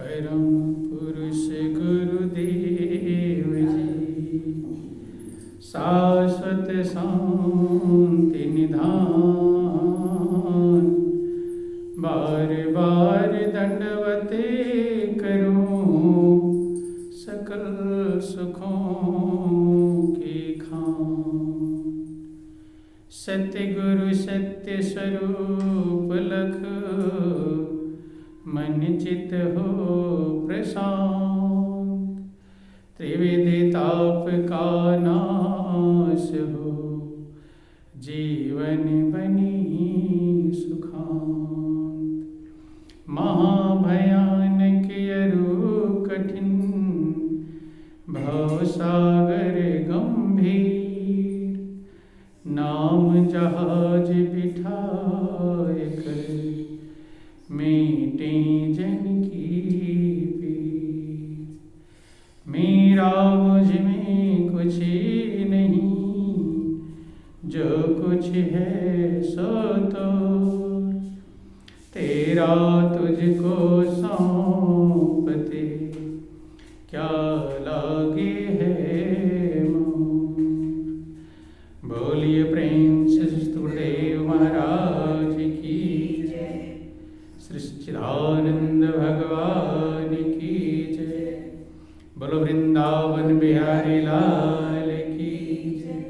परम पुरुष गुरुदेव जी, शाश्वत शांति निधान, बार बार दंडवत करूं सकल सुखों की खान। सत्य गुरु सत्य स्वरूप लख, मन चित हो प्रशांत। त्रिविधि ताप का नाश हो, जीवन बनी सुखांत। महाभयानक अरु कठिन, भवसागर गंभीर। नाम जहाज बिठाए कर, मीटे जन की पीर। मेरा मुझ में कुछ नहीं, जो कुछ है सो तो तेरा तुझको सौंपते, क्या लागे है मोर। बोलिए प्रेम से गुरुदेव महाराज की जय, श्री सच्चिदानंद भगवान की जय। बोलो वृंदावन बिहारी लाल की जय।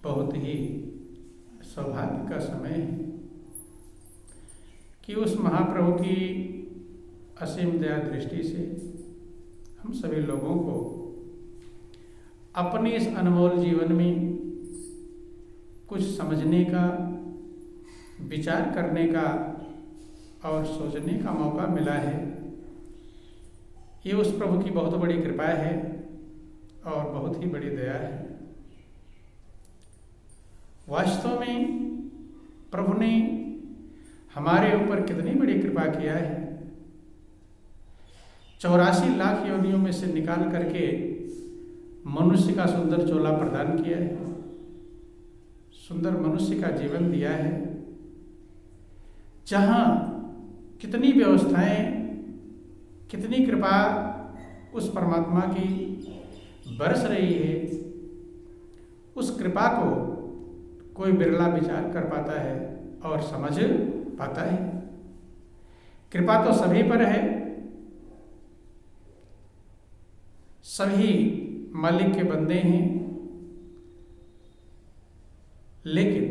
बहुत ही सौभाग्य का समय है कि उस महाप्रभु की असीम दया दृष्टि से हम सभी लोगों को अपने इस अनमोल जीवन में कुछ समझने का, विचार करने का और सोचने का मौका मिला है। ये उस प्रभु की बहुत बड़ी कृपा है और बहुत ही बड़ी दया है। वास्तव में प्रभु ने हमारे ऊपर कितनी बड़ी कृपा किया है। 84 लाख योनियों में से निकाल करके मनुष्य का सुंदर चोला प्रदान किया है, सुंदर मनुष्य का जीवन दिया है, जहाँ कितनी व्यवस्थाएं, कितनी कृपा उस परमात्मा की बरस रही है। उस कृपा को कोई बिरला विचार कर पाता है और समझ पाता है। कृपा तो सभी पर है, सभी मालिक के बंदे हैं, लेकिन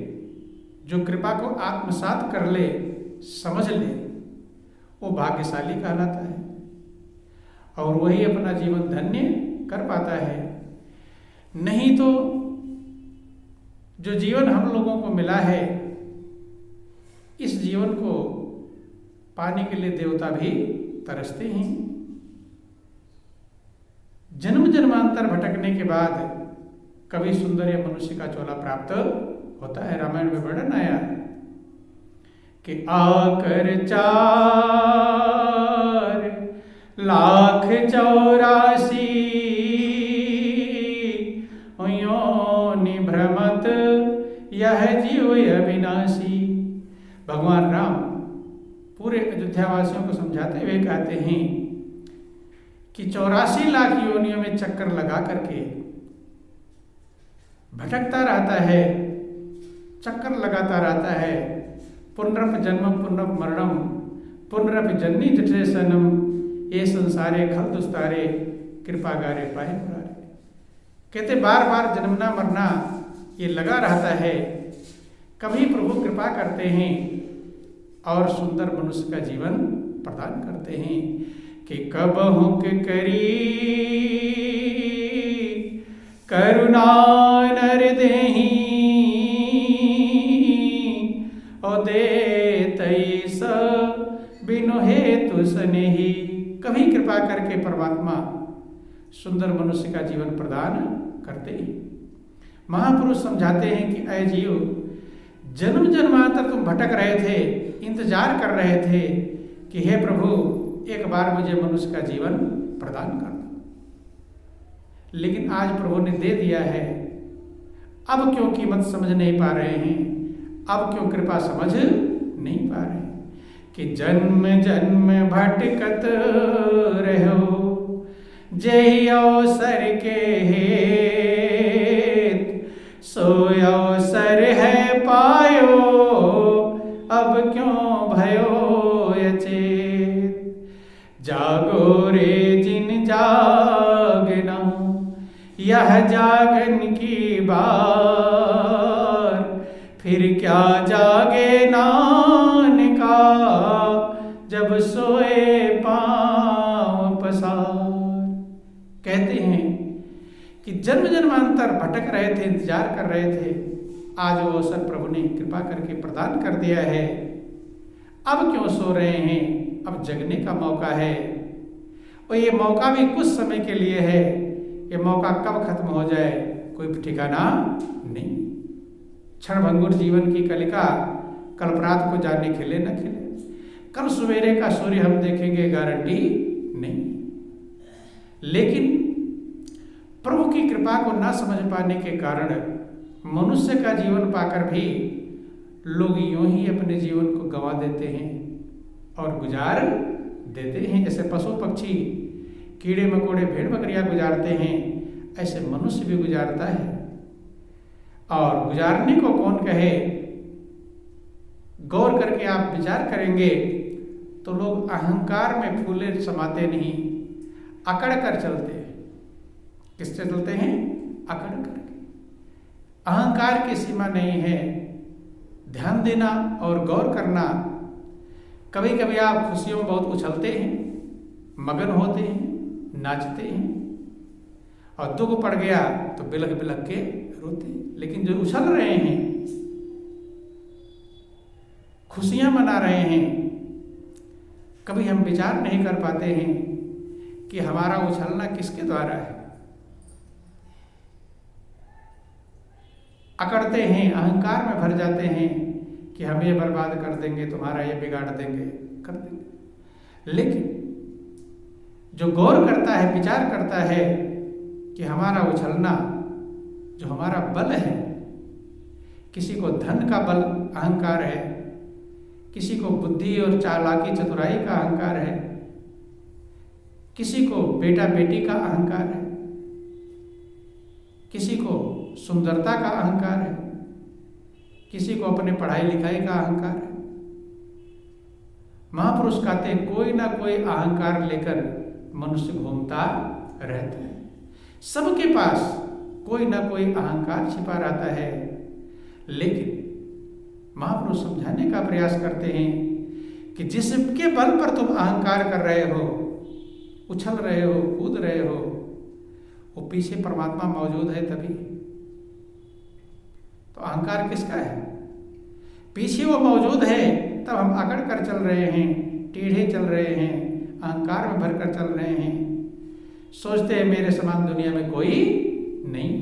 जो कृपा को आत्मसात कर ले, समझ ले, वो भाग्यशाली कहलाता है और वही अपना जीवन धन्य कर पाता है। नहीं तो जो जीवन हम लोगों को मिला है, इस जीवन को पाने के लिए देवता भी तरसते हैं। जन्म जन्मांतर भटकने के बाद कभी सुंदर या मनुष्य का चोला प्राप्त होता है। रामायण में वर्णन आया कि आकर 4,84,000 योनि भ्रमत, यह जीव अविनाशी। भगवान राम पूरे अयोध्या वासियों को समझाते हुए कहते हैं कि 84 लाख योनियों में चक्कर लगा करके भटकता रहता है, चक्कर लगाता रहता है। पुनरप जन्म पुनरप मरणम, पुनरप जन्नी जठरेशनम, ये संसारे खल दुस्तारे, कृपागारे पाए मुरारे। कहते बार बार जन्मना मरना ये लगा रहता है। कभी प्रभु कृपा करते हैं और सुंदर मनुष्य का जीवन प्रदान करते हैं कि कब हुक करी करुणा नर देही, ओ दे तईस बिनु हेतु स्नेही। कभी कृपा करके परमात्मा सुंदर मनुष्य का जीवन प्रदान करते हैं। महापुरुष समझाते हैं कि ऐ जीव, जन्म जन्मांतर तुम भटक रहे थे, इंतजार कर रहे थे कि हे प्रभु एक बार मुझे मनुष्य का जीवन प्रदान कर दो, लेकिन आज प्रभु ने दे दिया है। अब क्यों कीमत समझ नहीं पा रहे हैं, अब क्यों कृपा समझ नहीं पा रहे हैं। कि जन्म जन्म भटकत रहो, जय अवसर के हेत सो अवसर है पायो, अब क्यों भयो अचेत। जागो रे जिन जागना, यह जागन की बार, फिर क्या जागे नानका, जब सोए पांव पसार। कहते हैं कि जन्म जन्मांतर भटक रहे थे, इंतजार कर रहे थे, आज वो अवसर प्रभु ने कृपा करके प्रदान कर दिया है। अब क्यों सो रहे हैं, अब जगने का मौका है। और ये मौका भी कुछ समय के लिए है, ये मौका कब खत्म हो जाए कोई ठिकाना नहीं। क्षणभंगुर जीवन की कलिका कल रात को जाने खिले न खिले, कल सवेरे का सूर्य हम देखेंगे गारंटी नहीं। लेकिन प्रभु की कृपा को ना समझ पाने के कारण मनुष्य का जीवन पाकर भी लोग यूं ही अपने जीवन को गंवा देते हैं और गुजार देते हैं। जैसे पशु पक्षी, कीड़े मकोड़े, भेड़ बकरियां गुजारते हैं, ऐसे मनुष्य भी गुजारता है। और गुजारने को कौन कहे, गौर करके आप विचार करेंगे तो लोग अहंकार में फूले समाते नहीं, अकड़ कर चलते हैं। किससे चलते हैं? अकड़ करके। अहंकार की सीमा नहीं है। ध्यान देना और गौर करना। कभी कभी आप खुशियों में बहुत उछलते हैं, मगन होते हैं, नाचते हैं, और दुख पड़ गया तो बिलख बिलख के रोते हैं। लेकिन जो उछल रहे हैं, खुशियां मना रहे हैं, कभी हम विचार नहीं कर पाते हैं कि हमारा उछलना किसके द्वारा है। अकड़ते हैं, अहंकार में भर जाते हैं कि हम ये बर्बाद कर देंगे, तुम्हारा ये बिगाड़ देंगे, कर देंगे। लेकिन जो गौर करता है, विचार करता है कि हमारा उछलना जो हमारा बल है, किसी को धन का बल अहंकार है, किसी को बुद्धि और चालाकी चतुराई का अहंकार है, किसी को बेटा बेटी का अहंकार है, किसी को सुंदरता का अहंकार है, किसी को अपने पढ़ाई लिखाई का अहंकार है। महापुरुष कहते हैं कोई ना कोई अहंकार लेकर मनुष्य घूमता रहता है। सबके पास कोई ना कोई अहंकार छिपा रहता है। लेकिन महापुरुष समझाने का प्रयास करते हैं कि जिसके बल पर तुम अहंकार कर रहे हो, उछल रहे हो, कूद रहे हो, वो पीछे परमात्मा मौजूद है तभी। तो अहंकार किसका है? पीछे वो मौजूद है, तब हम अकड़ कर चल रहे हैं, टेढ़े चल रहे हैं, अहंकार में भर कर चल रहे हैं, सोचते हैं मेरे समान दुनिया में कोई नहीं।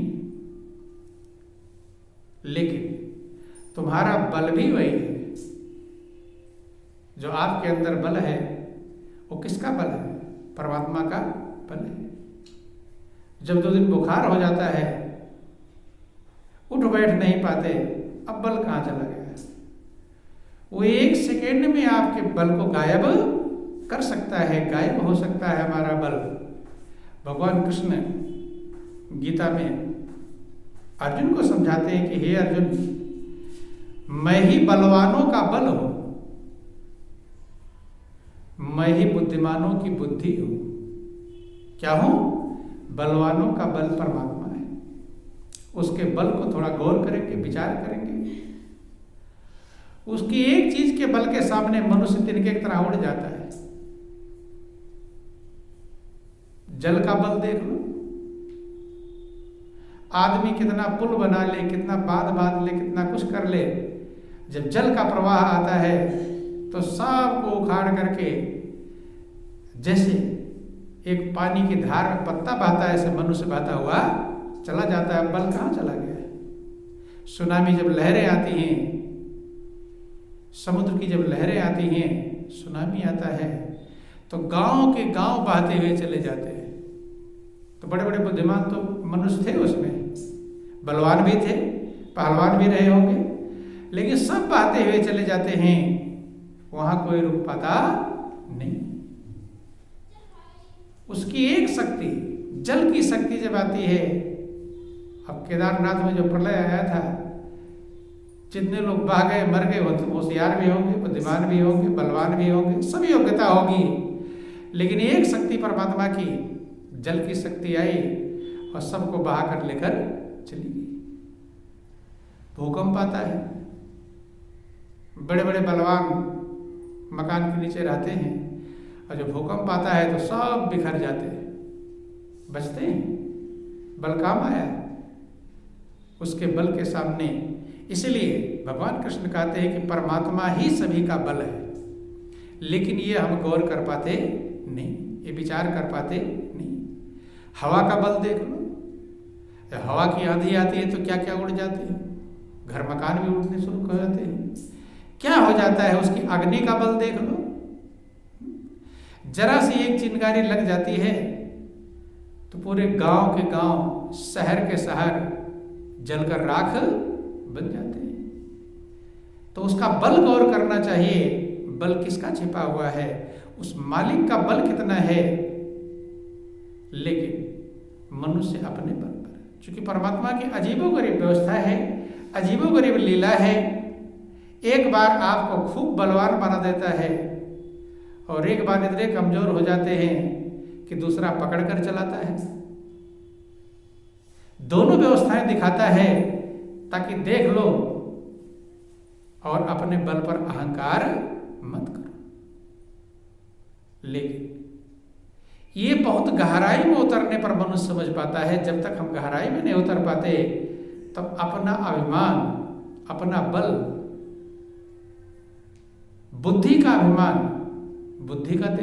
लेकिन तुम्हारा बल भी वही है। जो आपके अंदर बल है वो किसका बल है? परमात्मा का बल है। जब 2 दिन बुखार हो जाता है, उठ बैठ नहीं पाते, अब बल कहाँ चला गया? वो 1 सेकेंड में आपके बल को गायब कर सकता है, गायब हो सकता है हमारा बल। भगवान कृष्ण गीता में अर्जुन को समझाते हैं कि हे अर्जुन, मैं ही बलवानों का बल हूं, मैं ही बुद्धिमानों की बुद्धि हूं। क्या हूं? बलवानों का बल परमात्मा है। उसके बल को थोड़ा गौर करेंगे, विचार करेंगे। उसकी एक चीज के बल के सामने मनुष्य तिनके की तरह उड़ जाता है। जल का बल देख लो, आदमी कितना पुल बना ले, कितना बांध बांध ले, कितना कुछ कर ले, जब जल का प्रवाह आता है तो सबको उखाड़ करके, जैसे एक पानी की धार में पत्ता बहता है, ऐसे मनुष्य बहता हुआ चला जाता है। बल कहाँ चला गया है? सुनामी जब लहरें आती हैं, समुद्र की जब लहरें आती हैं, सुनामी आता है, तो गांव के गांव बहते हुए चले जाते हैं। तो बड़े बड़े बुद्धिमान तो मनुष्य थे उसमें, बलवान भी थे, पहलवान भी रहे होंगे, लेकिन सब बहते हुए चले जाते हैं। वहां कोई रुक पाता नहीं। उसकी एक शक्ति, जल की शक्ति जब आती है, अब केदारनाथ में जो प्रलय आया था, जितने लोग बह गए मर गए, वो तो होशियार भी होंगे, बुद्धिमान भी होंगे, बलवान भी होंगे, सब योग्यता होगी, लेकिन एक शक्ति परमात्मा की, जल की शक्ति आई और सबको बहा कर लेकर चली गई। भूकंप आता है, बड़े बड़े बलवान मकान के नीचे रहते हैं, और जब भूकंप आता है तो सब बिखर जाते हैं, बचते हैं। बल काम आया उसके बल के सामने। इसलिए भगवान कृष्ण कहते हैं कि परमात्मा ही सभी का बल है, लेकिन ये हम गौर कर पाते नहीं, ये विचार कर पाते नहीं। हवा का बल देख लो, हवा की आंधी आती है तो क्या क्या उड़ जाते हैं, घर मकान भी उड़ने शुरू हो जाते हैं। क्या हो जाता है, उसकी अग्नि का बल देख लो, जरा सी एक चिंगारी लग जाती है तो पूरे गांव के गांव, शहर के शहर जलकर राख बन जाते हैं। तो उसका बल गौर करना चाहिए, बल किसका छिपा हुआ है, उस मालिक का बल कितना है। लेकिन मनुष्य अपने बल पर, चूंकि परमात्मा की अजीबोगरीब व्यवस्था है, अजीबोगरीब लीला है। एक बार आपको खूब बलवान बना देता है और एक बार इतने कमजोर हो जाते हैं कि दूसरा पकड़ कर चलाता है। दोनों व्यवस्थाएं दिखाता है ताकि देख लो और अपने बल पर अहंकार मत करो। लेकिन ये बहुत गहराई में उतरने पर मनुष्य समझ पाता है। जब तक हम गहराई में नहीं उतर पाते तब अपना अभिमान, अपना बल, बुद्धि का अभिमान, बुद्धि का